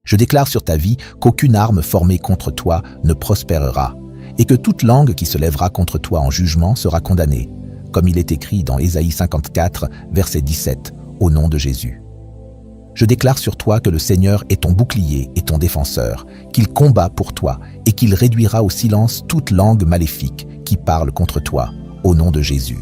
Je déclare sur ta vie qu'aucune arme formée contre toi ne prospérera, et que toute langue qui se lèvera contre toi en jugement sera condamnée, comme il est écrit dans Ésaïe 54, verset 17, au nom de Jésus. Je déclare sur toi que le Seigneur est ton bouclier et ton défenseur, qu'il combat pour toi et qu'il réduira au silence toute langue maléfique qui parle contre toi, au nom de Jésus.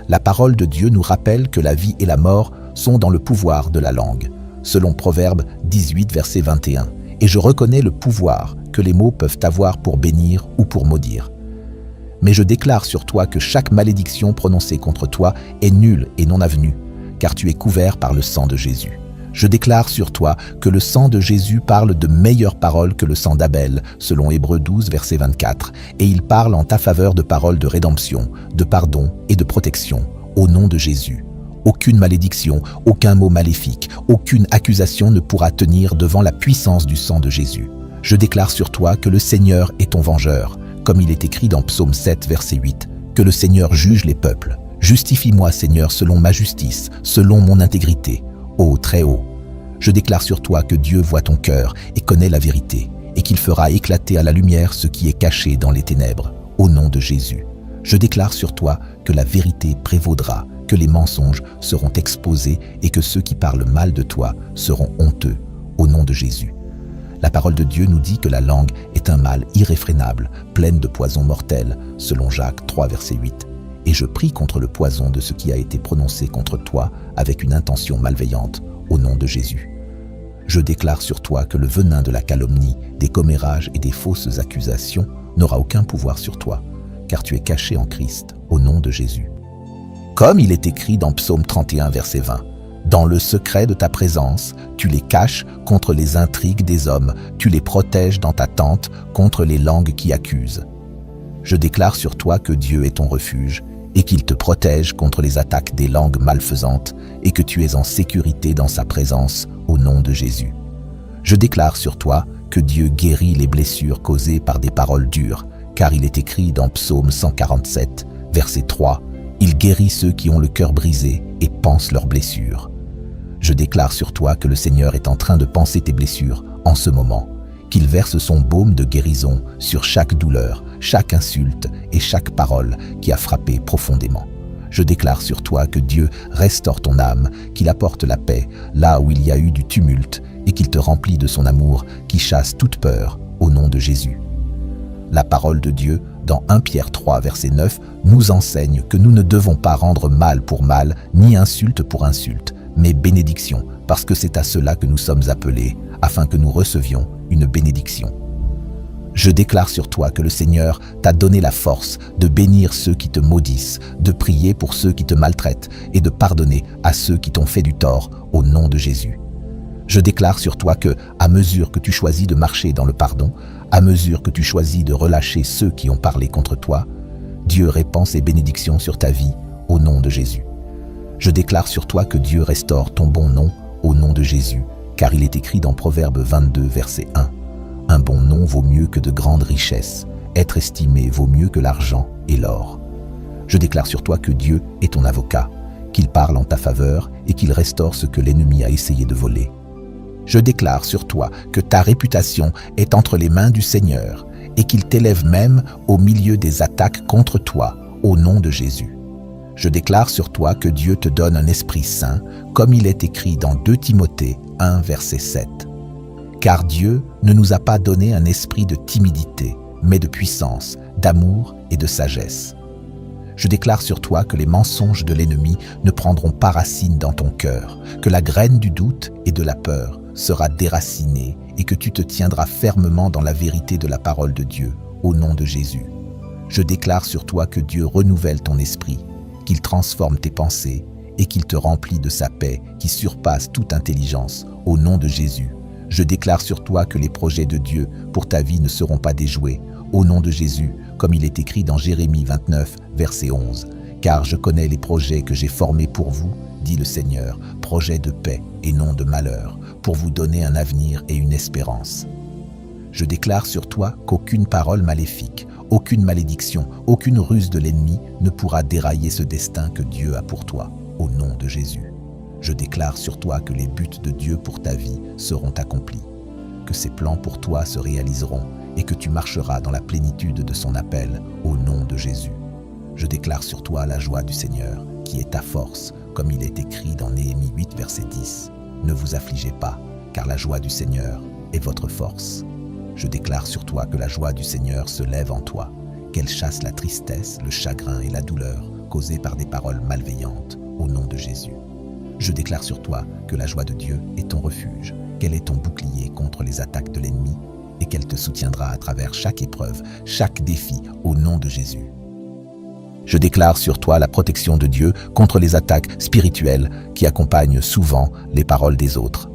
La parole de Dieu nous rappelle que la vie et la mort sont dans le pouvoir de la langue, selon Proverbe 18, verset 21, et je reconnais le pouvoir que les mots peuvent avoir pour bénir ou pour maudire. Mais je déclare sur toi que chaque malédiction prononcée contre toi est nulle et non avenue, car tu es couvert par le sang de Jésus. Je déclare sur toi que le sang de Jésus parle de meilleures paroles que le sang d'Abel, selon Hébreux 12, verset 24, et il parle en ta faveur de paroles de rédemption, de pardon et de protection, au nom de Jésus. Aucune malédiction, aucun mot maléfique, aucune accusation ne pourra tenir devant la puissance du sang de Jésus. Je déclare sur toi que le Seigneur est ton vengeur, comme il est écrit dans Psaume 7, verset 8, que le Seigneur juge les peuples. Justifie-moi, Seigneur, selon ma justice, selon mon intégrité. Ô très haut, je déclare sur toi que Dieu voit ton cœur et connaît la vérité, et qu'il fera éclater à la lumière ce qui est caché dans les ténèbres, au nom de Jésus. Je déclare sur toi que la vérité prévaudra, que les mensonges seront exposés et que ceux qui parlent mal de toi seront honteux, au nom de Jésus. La parole de Dieu nous dit que la langue est un mal irréfrénable, pleine de poison mortel, selon Jacques 3, verset 8. Et je prie contre le poison de ce qui a été prononcé contre toi avec une intention malveillante, au nom de Jésus. Je déclare sur toi que le venin de la calomnie, des commérages et des fausses accusations n'aura aucun pouvoir sur toi, car tu es caché en Christ, au nom de Jésus. Comme il est écrit dans Psaume 31, verset 20, « Dans le secret de ta présence, tu les caches contre les intrigues des hommes, tu les protèges dans ta tente contre les langues qui accusent. » Je déclare sur toi que Dieu est ton refuge et qu'il te protège contre les attaques des langues malfaisantes et que tu es en sécurité dans sa présence au nom de Jésus. Je déclare sur toi que Dieu guérit les blessures causées par des paroles dures, car il est écrit dans Psaume 147, verset 3, « Il guérit ceux qui ont le cœur brisé et pansent leurs blessures. » Je déclare sur toi que le Seigneur est en train de panser tes blessures en ce moment, qu'il verse son baume de guérison sur chaque douleur, chaque insulte et chaque parole qui a frappé profondément. Je déclare sur toi que Dieu restaure ton âme, qu'il apporte la paix là où il y a eu du tumulte et qu'il te remplit de son amour qui chasse toute peur au nom de Jésus. La parole de Dieu, dans 1 Pierre 3, verset 9, nous enseigne que nous ne devons pas rendre mal pour mal, ni insulte pour insulte, mais bénédiction, parce que c'est à cela que nous sommes appelés, afin que nous recevions une bénédiction. Je déclare sur toi que le Seigneur t'a donné la force de bénir ceux qui te maudissent, de prier pour ceux qui te maltraitent et de pardonner à ceux qui t'ont fait du tort au nom de Jésus. Je déclare sur toi que, à mesure que tu choisis de marcher dans le pardon, à mesure que tu choisis de relâcher ceux qui ont parlé contre toi, Dieu répand ses bénédictions sur ta vie au nom de Jésus. Je déclare sur toi que Dieu restaure ton bon nom au nom de Jésus, car il est écrit dans Proverbe 22, verset 1. Un bon nom vaut mieux que de grandes richesses. Être estimé vaut mieux que l'argent et l'or. Je déclare sur toi que Dieu est ton avocat, qu'il parle en ta faveur et qu'il restaure ce que l'ennemi a essayé de voler. Je déclare sur toi que ta réputation est entre les mains du Seigneur et qu'il t'élève même au milieu des attaques contre toi, au nom de Jésus. Je déclare sur toi que Dieu te donne un esprit saint, comme il est écrit dans 2 Timothée 1, verset 7. Car Dieu ne nous a pas donné un esprit de timidité, mais de puissance, d'amour et de sagesse. Je déclare sur toi que les mensonges de l'ennemi ne prendront pas racine dans ton cœur, que la graine du doute et de la peur sera déracinée et que tu te tiendras fermement dans la vérité de la parole de Dieu, au nom de Jésus. Je déclare sur toi que Dieu renouvelle ton esprit, qu'il transforme tes pensées et qu'il te remplit de sa paix qui surpasse toute intelligence, au nom de Jésus. Je déclare sur toi que les projets de Dieu pour ta vie ne seront pas déjoués, au nom de Jésus, comme il est écrit dans Jérémie 29, verset 11. « Car je connais les projets que j'ai formés pour vous, dit le Seigneur, projets de paix et non de malheur, pour vous donner un avenir et une espérance. » Je déclare sur toi qu'aucune parole maléfique, aucune malédiction, aucune ruse de l'ennemi ne pourra dérailler ce destin que Dieu a pour toi, au nom de Jésus. Je déclare sur toi que les buts de Dieu pour ta vie seront accomplis, que ses plans pour toi se réaliseront et que tu marcheras dans la plénitude de son appel au nom de Jésus. Je déclare sur toi la joie du Seigneur, qui est ta force, comme il est écrit dans Néhémie 8, verset 10. Ne vous affligez pas, car la joie du Seigneur est votre force. Je déclare sur toi que la joie du Seigneur se lève en toi, qu'elle chasse la tristesse, le chagrin et la douleur causés par des paroles malveillantes, au nom de Jésus. Je déclare sur toi que la joie de Dieu est ton refuge, qu'elle est ton bouclier contre les attaques de l'ennemi et qu'elle te soutiendra à travers chaque épreuve, chaque défi, au nom de Jésus. Je déclare sur toi la protection de Dieu contre les attaques spirituelles qui accompagnent souvent les paroles des autres.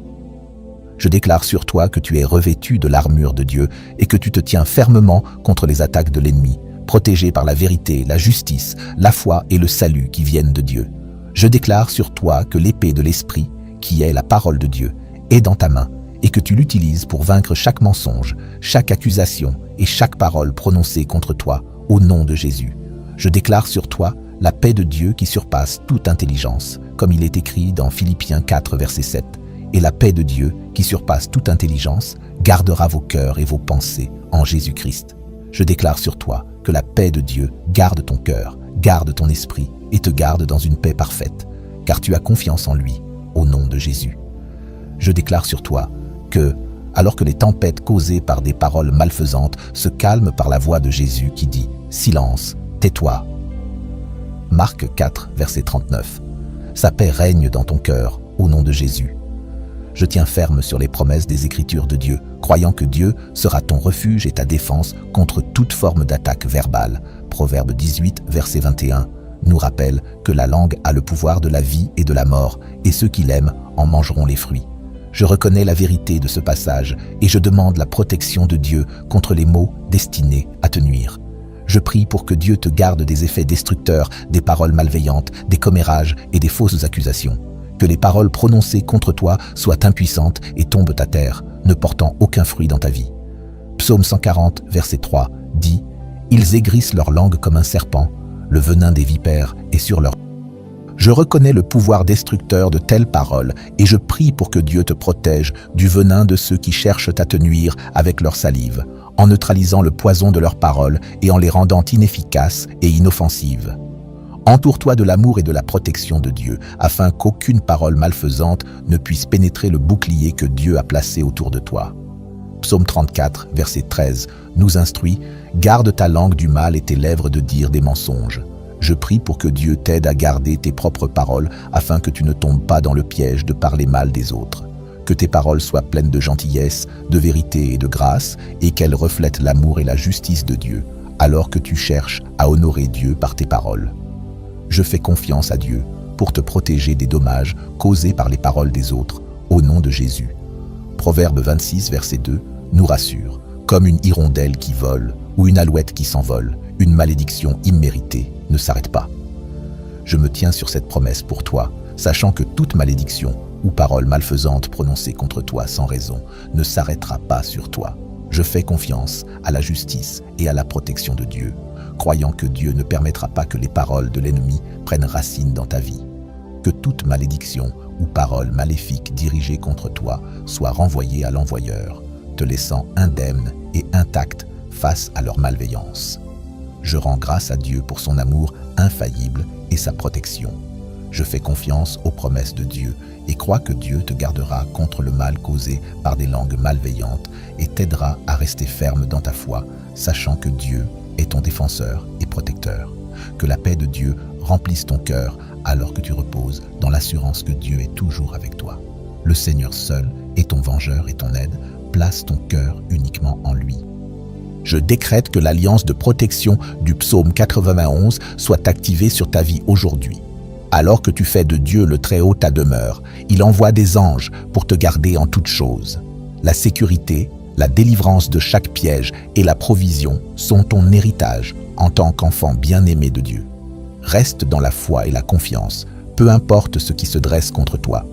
Je déclare sur toi que tu es revêtu de l'armure de Dieu et que tu te tiens fermement contre les attaques de l'ennemi, protégé par la vérité, la justice, la foi et le salut qui viennent de Dieu. Je déclare sur toi que l'épée de l'Esprit, qui est la parole de Dieu, est dans ta main et que tu l'utilises pour vaincre chaque mensonge, chaque accusation et chaque parole prononcée contre toi au nom de Jésus. Je déclare sur toi la paix de Dieu qui surpasse toute intelligence, comme il est écrit dans Philippiens 4, verset 7. Et la paix de Dieu qui surpasse toute intelligence gardera vos cœurs et vos pensées en Jésus-Christ. Je déclare sur toi que la paix de Dieu garde ton cœur, garde ton esprit et te garde dans une paix parfaite, car tu as confiance en lui, au nom de Jésus. Je déclare sur toi que, alors que les tempêtes causées par des paroles malfaisantes se calment par la voix de Jésus qui dit « Silence, tais-toi ». Marc 4, verset 39. Sa paix règne dans ton cœur, au nom de Jésus. Je tiens ferme sur les promesses des Écritures de Dieu, croyant que Dieu sera ton refuge et ta défense contre toute forme d'attaque verbale. Proverbe 18, verset 21, nous rappelle que la langue a le pouvoir de la vie et de la mort, et ceux qui l'aiment en mangeront les fruits. Je reconnais la vérité de ce passage et je demande la protection de Dieu contre les maux destinés à te nuire. Je prie pour que Dieu te garde des effets destructeurs, des paroles malveillantes, des commérages et des fausses accusations. Que les paroles prononcées contre toi soient impuissantes et tombent à terre, ne portant aucun fruit dans ta vie. Psaume 140, verset 3, dit « Ils aigrissent leur langue comme un serpent, le venin des vipères est sur leur... » Je reconnais le pouvoir destructeur de telles paroles et je prie pour que Dieu te protège du venin de ceux qui cherchent à te nuire avec leur salive, en neutralisant le poison de leurs paroles et en les rendant inefficaces et inoffensives. Entoure-toi de l'amour et de la protection de Dieu, afin qu'aucune parole malfaisante ne puisse pénétrer le bouclier que Dieu a placé autour de toi. Psaume 34, verset 13, nous instruit « Garde ta langue du mal et tes lèvres de dire des mensonges ». Je prie pour que Dieu t'aide à garder tes propres paroles, afin que tu ne tombes pas dans le piège de parler mal des autres. Que tes paroles soient pleines de gentillesse, de vérité et de grâce, et qu'elles reflètent l'amour et la justice de Dieu, alors que tu cherches à honorer Dieu par tes paroles. Je fais confiance à Dieu pour te protéger des dommages causés par les paroles des autres, au nom de Jésus. Proverbe 26, verset 2, nous rassure, comme une hirondelle qui vole ou une alouette qui s'envole, une malédiction imméritée ne s'arrête pas. Je me tiens sur cette promesse pour toi, sachant que toute malédiction ou parole malfaisante prononcée contre toi sans raison ne s'arrêtera pas sur toi. Je fais confiance à la justice et à la protection de Dieu, croyant que Dieu ne permettra pas que les paroles de l'ennemi prennent racine dans ta vie. Que toute malédiction ou parole maléfique dirigée contre toi soit renvoyée à l'envoyeur, te laissant indemne et intact face à leur malveillance. Je rends grâce à Dieu pour son amour infaillible et sa protection. Je fais confiance aux promesses de Dieu et crois que Dieu te gardera contre le mal causé par des langues malveillantes et t'aidera à rester ferme dans ta foi, sachant que Dieu est ton défenseur et protecteur. Que la paix de Dieu remplisse ton cœur alors que tu reposes dans l'assurance que Dieu est toujours avec toi. Le Seigneur seul est ton vengeur et ton aide. Place ton cœur uniquement en lui. Je décrète que l'alliance de protection du psaume 91 soit activée sur ta vie aujourd'hui. Alors que tu fais de Dieu le Très-Haut ta demeure, il envoie des anges pour te garder en toutes choses. La sécurité, la délivrance de chaque piège et la provision sont ton héritage en tant qu'enfant bien-aimé de Dieu. Reste dans la foi et la confiance, peu importe ce qui se dresse contre toi.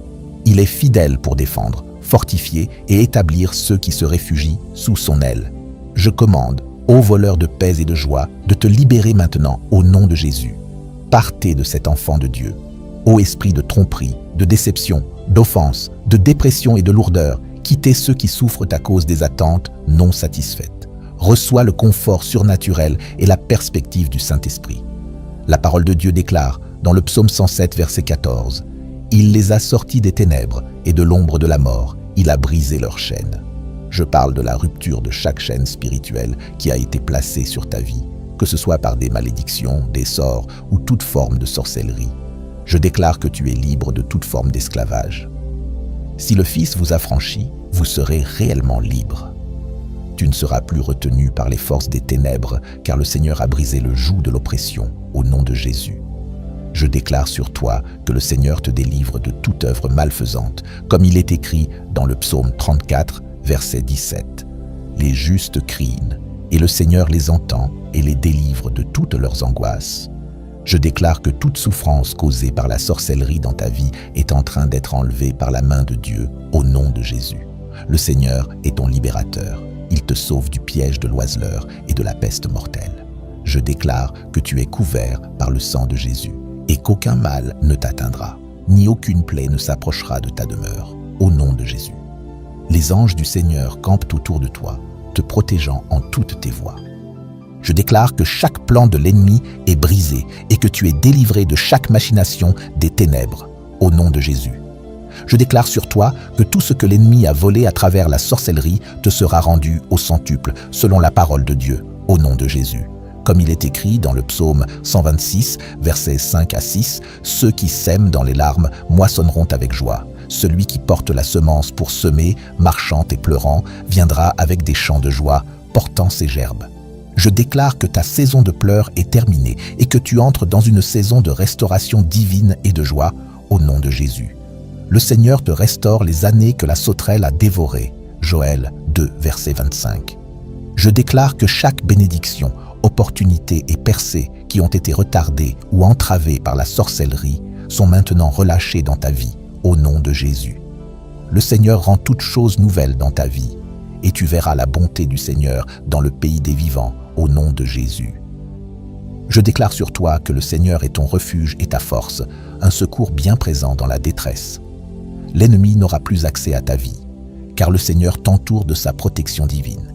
Il est fidèle pour défendre, fortifier et établir ceux qui se réfugient sous son aile. Je commande, ô voleur de paix et de joie, de te libérer maintenant au nom de Jésus. Partez de cet enfant de Dieu. Ô esprit de tromperie, de déception, d'offense, de dépression et de lourdeur, quitter ceux qui souffrent à cause des attentes non satisfaites. Reçois le confort surnaturel et la perspective du Saint-Esprit. La parole de Dieu déclare, dans le psaume 107, verset 14, « Il les a sortis des ténèbres et de l'ombre de la mort, il a brisé leurs chaînes. » Je parle de la rupture de chaque chaîne spirituelle qui a été placée sur ta vie, que ce soit par des malédictions, des sorts ou toute forme de sorcellerie. Je déclare que tu es libre de toute forme d'esclavage. Si le Fils vous affranchit, vous serez réellement libre. Tu ne seras plus retenu par les forces des ténèbres, car le Seigneur a brisé le joug de l'oppression au nom de Jésus. Je déclare sur toi que le Seigneur te délivre de toute œuvre malfaisante, comme il est écrit dans le psaume 34, verset 17. Les justes crient, et le Seigneur les entend et les délivre de toutes leurs angoisses. Je déclare que toute souffrance causée par la sorcellerie dans ta vie est en train d'être enlevée par la main de Dieu au nom de Jésus. Le Seigneur est ton libérateur. Il te sauve du piège de l'oiseleur et de la peste mortelle. Je déclare que tu es couvert par le sang de Jésus et qu'aucun mal ne t'atteindra, ni aucune plaie ne s'approchera de ta demeure, au nom de Jésus. Les anges du Seigneur campent autour de toi, te protégeant en toutes tes voies. Je déclare que chaque plan de l'ennemi est brisé et que tu es délivré de chaque machination des ténèbres, au nom de Jésus. Je déclare sur toi que tout ce que l'ennemi a volé à travers la sorcellerie te sera rendu au centuple, selon la parole de Dieu, au nom de Jésus. Comme il est écrit dans le psaume 126, versets 5 à 6, « Ceux qui sèment dans les larmes moissonneront avec joie. Celui qui porte la semence pour semer, marchant et pleurant, viendra avec des chants de joie, portant ses gerbes. » Je déclare que ta saison de pleurs est terminée et que tu entres dans une saison de restauration divine et de joie, au nom de Jésus. Le Seigneur te restaure les années que la sauterelle a dévorées. Joël 2, verset 25. Je déclare que chaque bénédiction, opportunité et percée qui ont été retardées ou entravées par la sorcellerie sont maintenant relâchées dans ta vie, au nom de Jésus. Le Seigneur rend toutes choses nouvelles dans ta vie et tu verras la bonté du Seigneur dans le pays des vivants, au nom de Jésus. Je déclare sur toi que le Seigneur est ton refuge et ta force, un secours bien présent dans la détresse. L'ennemi n'aura plus accès à ta vie, car le Seigneur t'entoure de sa protection divine.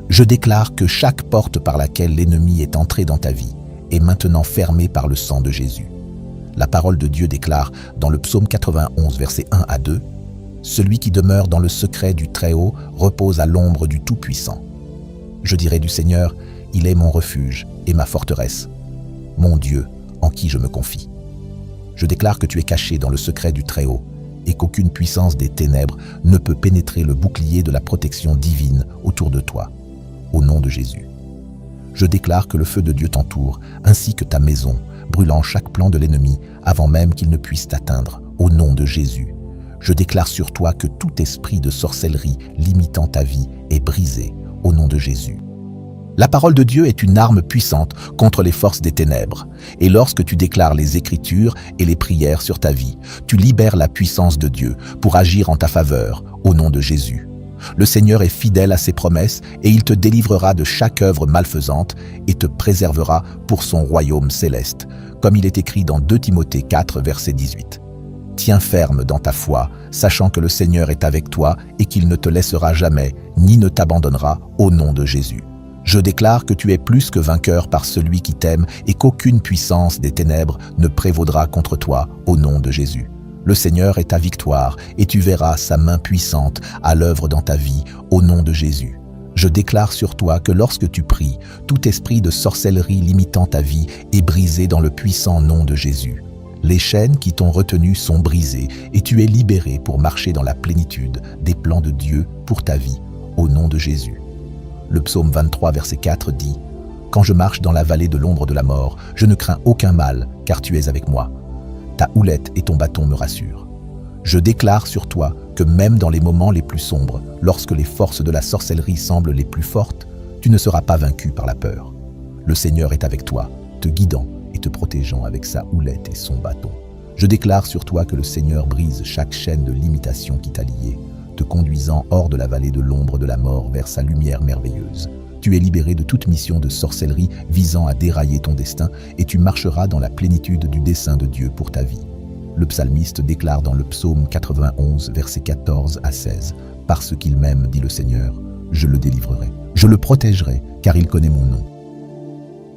Je déclare que chaque porte par laquelle l'ennemi est entré dans ta vie est maintenant fermée par le sang de Jésus. La parole de Dieu déclare dans le psaume 91, versets 1 à 2, « Celui qui demeure dans le secret du Très-Haut repose à l'ombre du Tout-Puissant. Je dirai du Seigneur, il est mon refuge et ma forteresse, mon Dieu en qui je me confie. » Je déclare que tu es caché dans le secret du Très-Haut et qu'aucune puissance des ténèbres ne peut pénétrer le bouclier de la protection divine autour de toi, au nom de Jésus. Je déclare que le feu de Dieu t'entoure, ainsi que ta maison, brûlant chaque plan de l'ennemi avant même qu'il ne puisse t'atteindre, au nom de Jésus. Je déclare sur toi que tout esprit de sorcellerie limitant ta vie est brisé, au nom de Jésus. La parole de Dieu est une arme puissante contre les forces des ténèbres. Et lorsque tu déclares les Écritures et les prières sur ta vie, tu libères la puissance de Dieu pour agir en ta faveur, au nom de Jésus. Le Seigneur est fidèle à ses promesses et il te délivrera de chaque œuvre malfaisante et te préservera pour son royaume céleste, comme il est écrit dans 2 Timothée 4, verset 18. Tiens ferme dans ta foi, sachant que le Seigneur est avec toi et qu'il ne te laissera jamais, ni ne t'abandonnera, au nom de Jésus. Je déclare que tu es plus que vainqueur par celui qui t'aime et qu'aucune puissance des ténèbres ne prévaudra contre toi, au nom de Jésus. Le Seigneur est ta victoire et tu verras sa main puissante à l'œuvre dans ta vie, au nom de Jésus. Je déclare sur toi que lorsque tu pries, tout esprit de sorcellerie limitant ta vie est brisé dans le puissant nom de Jésus. Les chaînes qui t'ont retenu sont brisées et tu es libéré pour marcher dans la plénitude des plans de Dieu pour ta vie, au nom de Jésus. Le psaume 23, verset 4 dit « Quand je marche dans la vallée de l'ombre de la mort, je ne crains aucun mal, car tu es avec moi. Ta houlette et ton bâton me rassurent. » Je déclare sur toi que même dans les moments les plus sombres, lorsque les forces de la sorcellerie semblent les plus fortes, tu ne seras pas vaincu par la peur. Le Seigneur est avec toi, te guidant et te protégeant avec sa houlette et son bâton. Je déclare sur toi que le Seigneur brise chaque chaîne de limitation qui t'a lié, te conduisant hors de la vallée de l'ombre de la mort vers sa lumière merveilleuse. Tu es libéré de toute mission de sorcellerie visant à dérailler ton destin et tu marcheras dans la plénitude du dessein de Dieu pour ta vie. Le psalmiste déclare dans le psaume 91, versets 14 à 16, « parce qu'il m'aime, dit le Seigneur, je le délivrerai. Je le protégerai, car il connaît mon nom.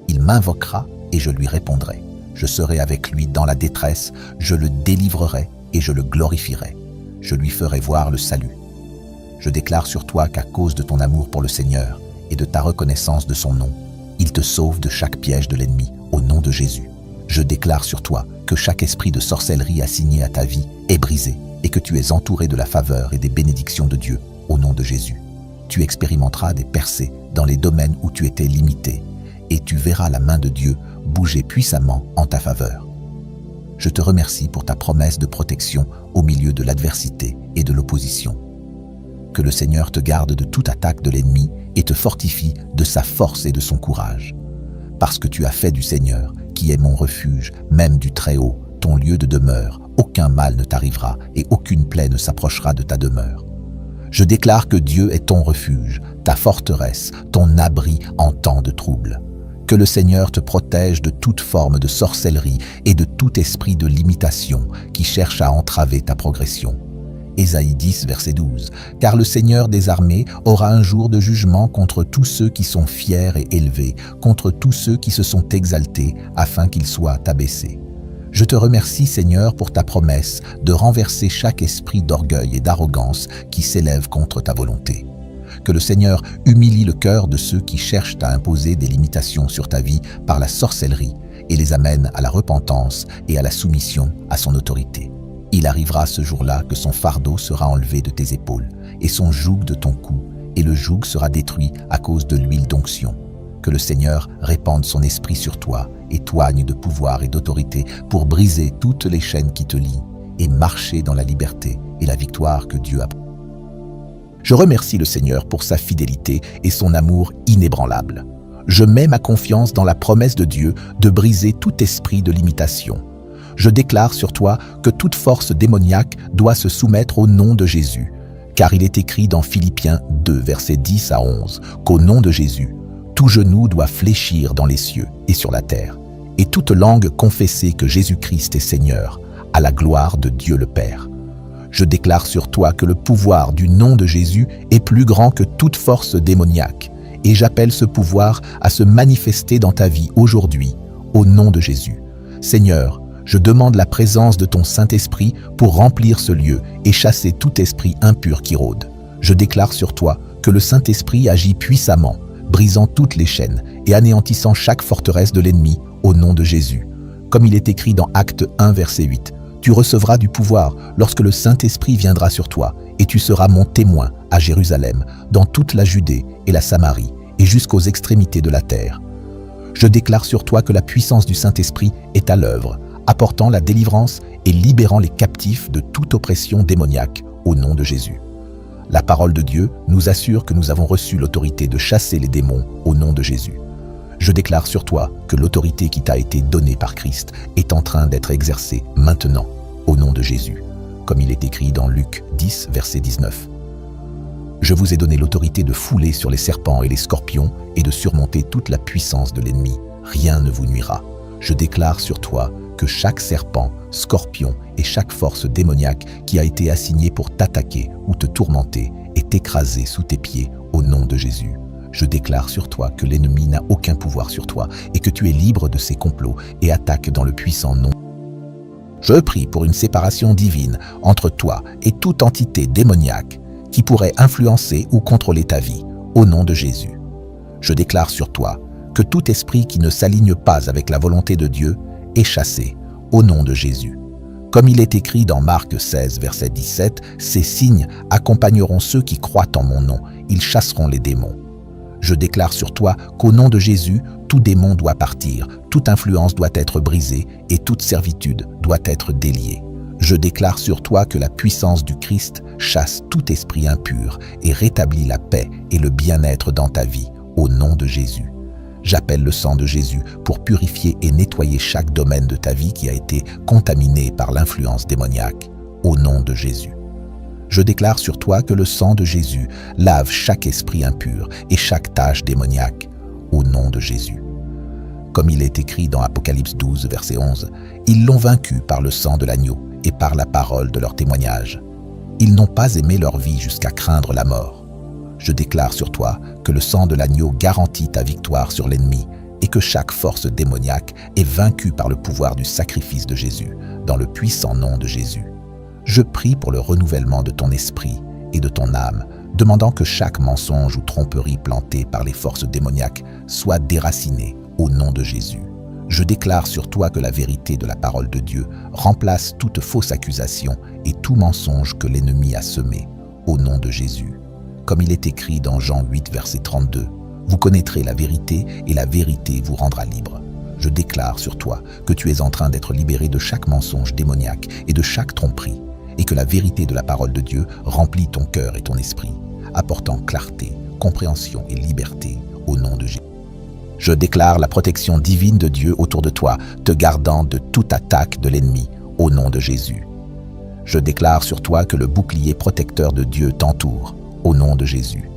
Il m'invoquera et je lui répondrai. Je serai avec lui dans la détresse, je le délivrerai et je le glorifierai. Je lui ferai voir le salut. Je déclare sur toi qu'à cause de ton amour pour le Seigneur et de ta reconnaissance de son nom, il te sauve de chaque piège de l'ennemi, au nom de Jésus. Je déclare sur toi que chaque esprit de sorcellerie assigné à ta vie est brisé et que tu es entouré de la faveur et des bénédictions de Dieu, au nom de Jésus. Tu expérimenteras des percées dans les domaines où tu étais limité et tu verras la main de Dieu bouger puissamment en ta faveur. Je te remercie pour ta promesse de protection au milieu de l'adversité et de l'opposition. Que le Seigneur te garde de toute attaque de l'ennemi et te fortifie de sa force et de son courage. Parce que tu as fait du Seigneur, qui est mon refuge, même du Très-Haut, ton lieu de demeure, aucun mal ne t'arrivera et aucune plaie ne s'approchera de ta demeure. Je déclare que Dieu est ton refuge, ta forteresse, ton abri en temps de trouble. Que le Seigneur te protège de toute forme de sorcellerie et de tout esprit de limitation qui cherche à entraver ta progression. Ésaïe 10, verset 12. Car le Seigneur des armées aura un jour de jugement contre tous ceux qui sont fiers et élevés, contre tous ceux qui se sont exaltés, afin qu'ils soient abaissés. Je te remercie, Seigneur, pour ta promesse de renverser chaque esprit d'orgueil et d'arrogance qui s'élève contre ta volonté. Que le Seigneur humilie le cœur de ceux qui cherchent à imposer des limitations sur ta vie par la sorcellerie et les amène à la repentance et à la soumission à son autorité. Il arrivera ce jour-là que son fardeau sera enlevé de tes épaules et son joug de ton cou, et le joug sera détruit à cause de l'huile d'onction. Que le Seigneur répande son esprit sur toi et t'oigne de pouvoir et d'autorité pour briser toutes les chaînes qui te lient et marcher dans la liberté et la victoire que Dieu a. Je remercie le Seigneur pour sa fidélité et son amour inébranlable. Je mets ma confiance dans la promesse de Dieu de briser tout esprit de limitation. Je déclare sur toi que toute force démoniaque doit se soumettre au nom de Jésus, car il est écrit dans Philippiens 2, versets 10 à 11, qu'au nom de Jésus, tout genou doit fléchir dans les cieux et sur la terre, et toute langue confesser que Jésus-Christ est Seigneur, à la gloire de Dieu le Père. Je déclare sur toi que le pouvoir du nom de Jésus est plus grand que toute force démoniaque, et j'appelle ce pouvoir à se manifester dans ta vie aujourd'hui, au nom de Jésus. Seigneur, je demande la présence de ton Saint-Esprit pour remplir ce lieu et chasser tout esprit impur qui rôde. Je déclare sur toi que le Saint-Esprit agit puissamment, brisant toutes les chaînes et anéantissant chaque forteresse de l'ennemi au nom de Jésus. Comme il est écrit dans Actes 1, verset 8, « Tu recevras du pouvoir lorsque le Saint-Esprit viendra sur toi, et tu seras mon témoin à Jérusalem, dans toute la Judée et la Samarie, et jusqu'aux extrémités de la terre. » Je déclare sur toi que la puissance du Saint-Esprit est à l'œuvre, apportant la délivrance et libérant les captifs de toute oppression démoniaque au nom de Jésus. La parole de Dieu nous assure que nous avons reçu l'autorité de chasser les démons au nom de Jésus. Je déclare sur toi que l'autorité qui t'a été donnée par Christ est en train d'être exercée maintenant au nom de Jésus, comme il est écrit dans Luc 10, verset 19. Je vous ai donné l'autorité de fouler sur les serpents et les scorpions et de surmonter toute la puissance de l'ennemi. Rien ne vous nuira. Je déclare sur toi que chaque serpent, scorpion et chaque force démoniaque qui a été assignée pour t'attaquer ou te tourmenter est écrasée sous tes pieds au nom de Jésus. Je déclare sur toi que l'ennemi n'a aucun pouvoir sur toi et que tu es libre de ses complots et attaques dans le puissant nom. Je prie pour une séparation divine entre toi et toute entité démoniaque qui pourrait influencer ou contrôler ta vie au nom de Jésus. Je déclare sur toi que tout esprit qui ne s'aligne pas avec la volonté de Dieu est chassé au nom de Jésus. Comme il est écrit dans Marc 16, verset 17, « Ces signes accompagneront ceux qui croient en mon nom, ils chasseront les démons. » Je déclare sur toi qu'au nom de Jésus, tout démon doit partir, toute influence doit être brisée et toute servitude doit être déliée. Je déclare sur toi que la puissance du Christ chasse tout esprit impur et rétablit la paix et le bien-être dans ta vie, au nom de Jésus. J'appelle le sang de Jésus pour purifier et nettoyer chaque domaine de ta vie qui a été contaminé par l'influence démoniaque, au nom de Jésus. Je déclare sur toi que le sang de Jésus lave chaque esprit impur et chaque tâche démoniaque, au nom de Jésus. Comme il est écrit dans Apocalypse 12, verset 11, « Ils l'ont vaincu par le sang de l'agneau et par la parole de leur témoignage. Ils n'ont pas aimé leur vie jusqu'à craindre la mort. Je déclare sur toi que le sang de l'agneau garantit ta victoire sur l'ennemi et que chaque force démoniaque est vaincue par le pouvoir du sacrifice de Jésus, dans le puissant nom de Jésus. Je prie pour le renouvellement de ton esprit et de ton âme, demandant que chaque mensonge ou tromperie plantée par les forces démoniaques soit déracinée au nom de Jésus. Je déclare sur toi que la vérité de la parole de Dieu remplace toute fausse accusation et tout mensonge que l'ennemi a semé, au nom de Jésus. Comme il est écrit dans Jean 8, verset 32, « Vous connaîtrez la vérité et la vérité vous rendra libre. » Je déclare sur toi que tu es en train d'être libéré de chaque mensonge démoniaque et de chaque tromperie, et que la vérité de la parole de Dieu remplit ton cœur et ton esprit, apportant clarté, compréhension et liberté au nom de Jésus. Je déclare la protection divine de Dieu autour de toi, te gardant de toute attaque de l'ennemi, au nom de Jésus. Je déclare sur toi que le bouclier protecteur de Dieu t'entoure, au nom de Jésus.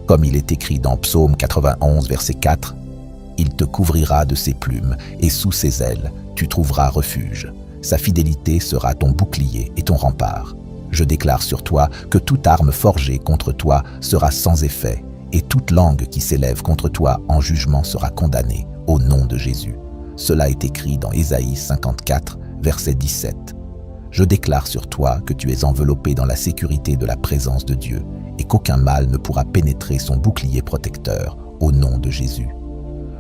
Comme il est écrit dans Psaume 91, verset 4, « Il te couvrira de ses plumes, et sous ses ailes, tu trouveras refuge. Sa fidélité sera ton bouclier et ton rempart. Je déclare sur toi que toute arme forgée contre toi sera sans effet, et toute langue qui s'élève contre toi en jugement sera condamnée, au nom de Jésus. » Cela est écrit dans Ésaïe 54, verset 17. Je déclare sur toi que tu es enveloppé dans la sécurité de la présence de Dieu, et qu'aucun mal ne pourra pénétrer son bouclier protecteur, au nom de Jésus.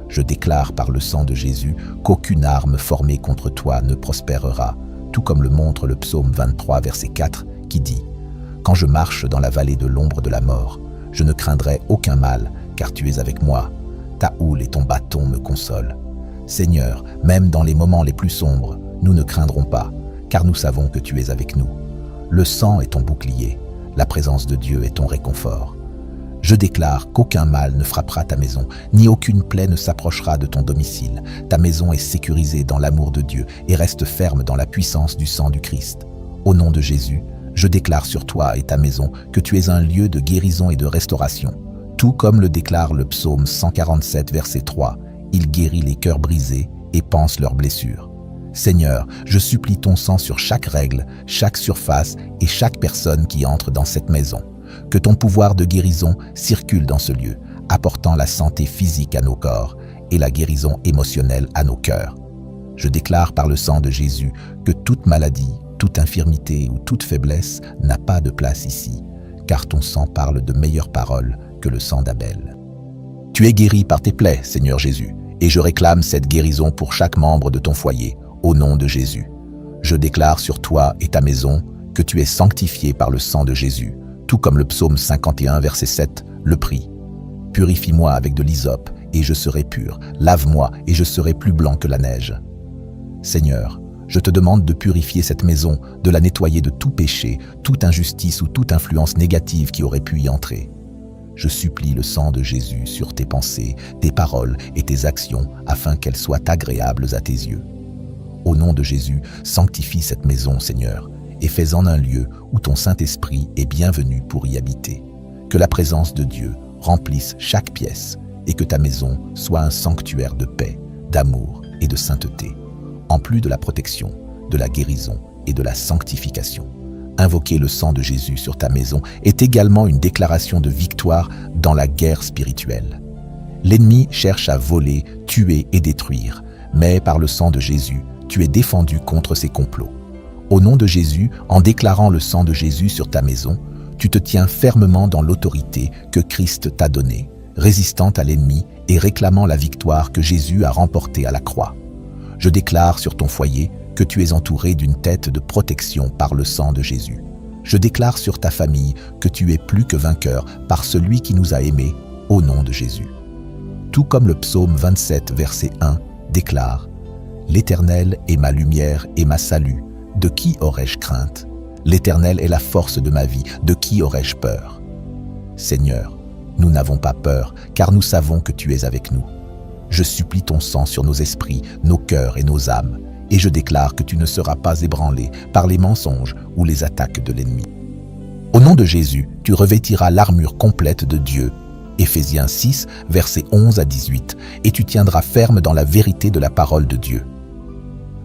Je déclare par le sang de Jésus qu'aucune arme formée contre toi ne prospérera, tout comme le montre le psaume 23, verset 4, qui dit « Quand je marche dans la vallée de l'ombre de la mort, je ne craindrai aucun mal, car tu es avec moi. Ta houle et ton bâton me consolent. Seigneur, même dans les moments les plus sombres, nous ne craindrons pas, car nous savons que tu es avec nous. Le sang est ton bouclier, la présence de Dieu est ton réconfort. Je déclare qu'aucun mal ne frappera ta maison, ni aucune plaie ne s'approchera de ton domicile. Ta maison est sécurisée dans l'amour de Dieu et reste ferme dans la puissance du sang du Christ. Au nom de Jésus, je déclare sur toi et ta maison que tu es un lieu de guérison et de restauration. Tout comme le déclare le psaume 147, verset 3, « Il guérit les cœurs brisés et panse leurs blessures. » Seigneur, je supplie ton sang sur chaque règle, chaque surface et chaque personne qui entre dans cette maison. Que ton pouvoir de guérison circule dans ce lieu, apportant la santé physique à nos corps et la guérison émotionnelle à nos cœurs. Je déclare par le sang de Jésus que toute maladie, toute infirmité ou toute faiblesse n'a pas de place ici, car ton sang parle de meilleures paroles que le sang d'Abel. Tu es guéri par tes plaies, Seigneur Jésus, et je réclame cette guérison pour chaque membre de ton foyer, au nom de Jésus. Je déclare sur toi et ta maison que tu es sanctifié par le sang de Jésus, tout comme le psaume 51, verset 7, le prie. « Purifie-moi avec de l'hysope, et je serai pur. Lave-moi, et je serai plus blanc que la neige. » Seigneur, je te demande de purifier cette maison, de la nettoyer de tout péché, toute injustice ou toute influence négative qui aurait pu y entrer. Je supplie le sang de Jésus sur tes pensées, tes paroles et tes actions, afin qu'elles soient agréables à tes yeux. Au nom de Jésus, sanctifie cette maison, Seigneur, et fais-en un lieu où ton Saint-Esprit est bienvenu pour y habiter. Que la présence de Dieu remplisse chaque pièce et que ta maison soit un sanctuaire de paix, d'amour et de sainteté, en plus de la protection, de la guérison et de la sanctification. Invoquer le sang de Jésus sur ta maison est également une déclaration de victoire dans la guerre spirituelle. L'ennemi cherche à voler, tuer et détruire, mais par le sang de Jésus, tu es défendu contre ses complots. Au nom de Jésus, en déclarant le sang de Jésus sur ta maison, tu te tiens fermement dans l'autorité que Christ t'a donnée, résistant à l'ennemi et réclamant la victoire que Jésus a remportée à la croix. Je déclare sur ton foyer que tu es entouré d'une tête de protection par le sang de Jésus. Je déclare sur ta famille que tu es plus que vainqueur par celui qui nous a aimés, au nom de Jésus. Tout comme le psaume 27, verset 1, déclare « L'Éternel est ma lumière et ma salut, de qui aurais-je crainte? L'Éternel est la force de ma vie, de qui aurais-je peur? » Seigneur, nous n'avons pas peur, car nous savons que tu es avec nous. Je supplie ton sang sur nos esprits, nos cœurs et nos âmes, et je déclare que tu ne seras pas ébranlé par les mensonges ou les attaques de l'ennemi. Au nom de Jésus, tu revêtiras l'armure complète de Dieu, Éphésiens 6, versets 11 à 18, et tu tiendras ferme dans la vérité de la parole de Dieu.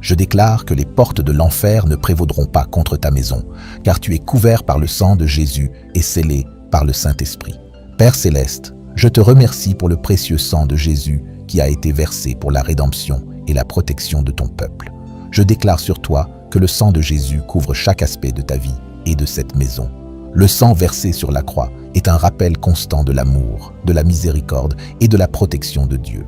Je déclare que les portes de l'enfer ne prévaudront pas contre ta maison, car tu es couvert par le sang de Jésus et scellé par le Saint-Esprit. Père céleste, je te remercie pour le précieux sang de Jésus qui a été versé pour la rédemption et la protection de ton peuple. Je déclare sur toi que le sang de Jésus couvre chaque aspect de ta vie et de cette maison. Le sang versé sur la croix est un rappel constant de l'amour, de la miséricorde et de la protection de Dieu.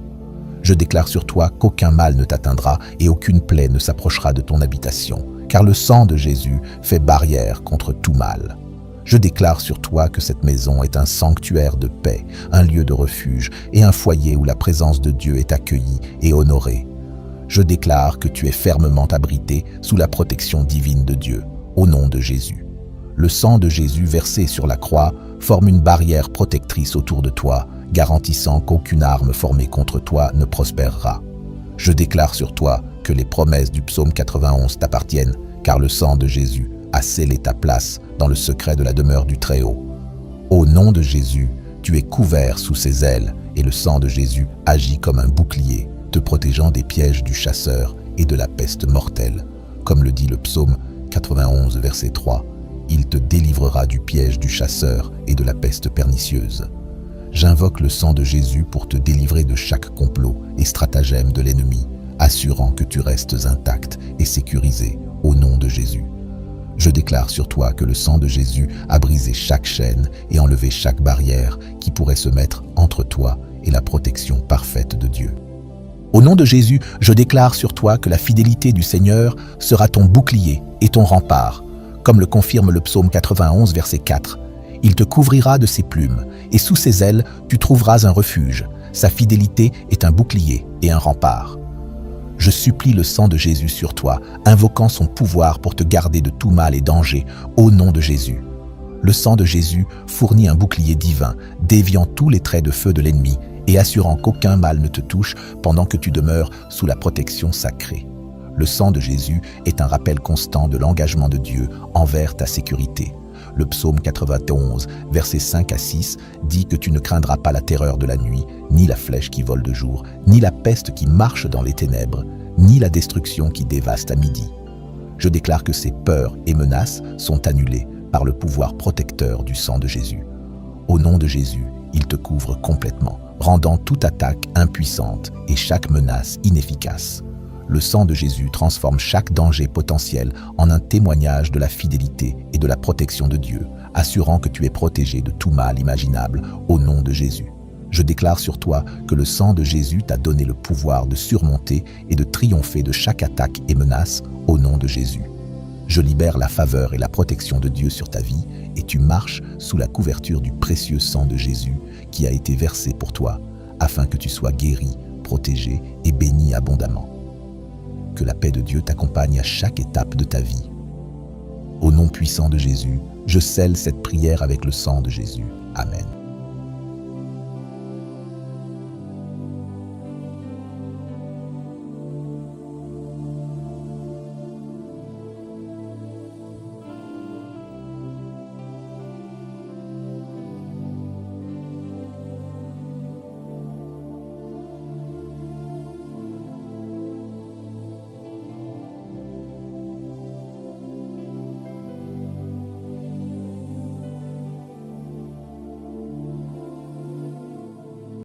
Je déclare sur toi qu'aucun mal ne t'atteindra et aucune plaie ne s'approchera de ton habitation, car le sang de Jésus fait barrière contre tout mal. Je déclare sur toi que cette maison est un sanctuaire de paix, un lieu de refuge et un foyer où la présence de Dieu est accueillie et honorée. Je déclare que tu es fermement abrité sous la protection divine de Dieu, au nom de Jésus. Le sang de Jésus versé sur la croix forme une barrière protectrice autour de toi, garantissant qu'aucune arme formée contre toi ne prospérera. Je déclare sur toi que les promesses du psaume 91 t'appartiennent, car le sang de Jésus a scellé ta place dans le secret de la demeure du Très-Haut. Au nom de Jésus, tu es couvert sous ses ailes et le sang de Jésus agit comme un bouclier, te protégeant des pièges du chasseur et de la peste mortelle. Comme le dit le psaume 91, verset 3, « Il te délivrera du piège du chasseur et de la peste pernicieuse. » J'invoque le sang de Jésus pour te délivrer de chaque complot et stratagème de l'ennemi, assurant que tu restes intact et sécurisé au nom de Jésus. Je déclare sur toi que le sang de Jésus a brisé chaque chaîne et enlevé chaque barrière qui pourrait se mettre entre toi et la protection parfaite de Dieu. Au nom de Jésus, je déclare sur toi que la fidélité du Seigneur sera ton bouclier et ton rempart, comme le confirme le psaume 91, verset 4. Il te couvrira de ses plumes, et sous ses ailes, tu trouveras un refuge. Sa fidélité est un bouclier et un rempart. Je supplie le sang de Jésus sur toi, invoquant son pouvoir pour te garder de tout mal et danger, au nom de Jésus. Le sang de Jésus fournit un bouclier divin, déviant tous les traits de feu de l'ennemi et assurant qu'aucun mal ne te touche pendant que tu demeures sous la protection sacrée. Le sang de Jésus est un rappel constant de l'engagement de Dieu envers ta sécurité. Le psaume 91, versets 5 à 6, dit que tu ne craindras pas la terreur de la nuit, ni la flèche qui vole de jour, ni la peste qui marche dans les ténèbres, ni la destruction qui dévaste à midi. Je déclare que ces peurs et menaces sont annulées par le pouvoir protecteur du sang de Jésus. Au nom de Jésus, il te couvre complètement, rendant toute attaque impuissante et chaque menace inefficace. Le sang de Jésus transforme chaque danger potentiel en un témoignage de la fidélité et de la protection de Dieu, assurant que tu es protégé de tout mal imaginable au nom de Jésus. Je déclare sur toi que le sang de Jésus t'a donné le pouvoir de surmonter et de triompher de chaque attaque et menace au nom de Jésus. Je libère la faveur et la protection de Dieu sur ta vie et tu marches sous la couverture du précieux sang de Jésus qui a été versé pour toi, afin que tu sois guéri, protégé et béni abondamment. Que la paix de Dieu t'accompagne à chaque étape de ta vie. Au nom puissant de Jésus, je scelle cette prière avec le sang de Jésus. Amen.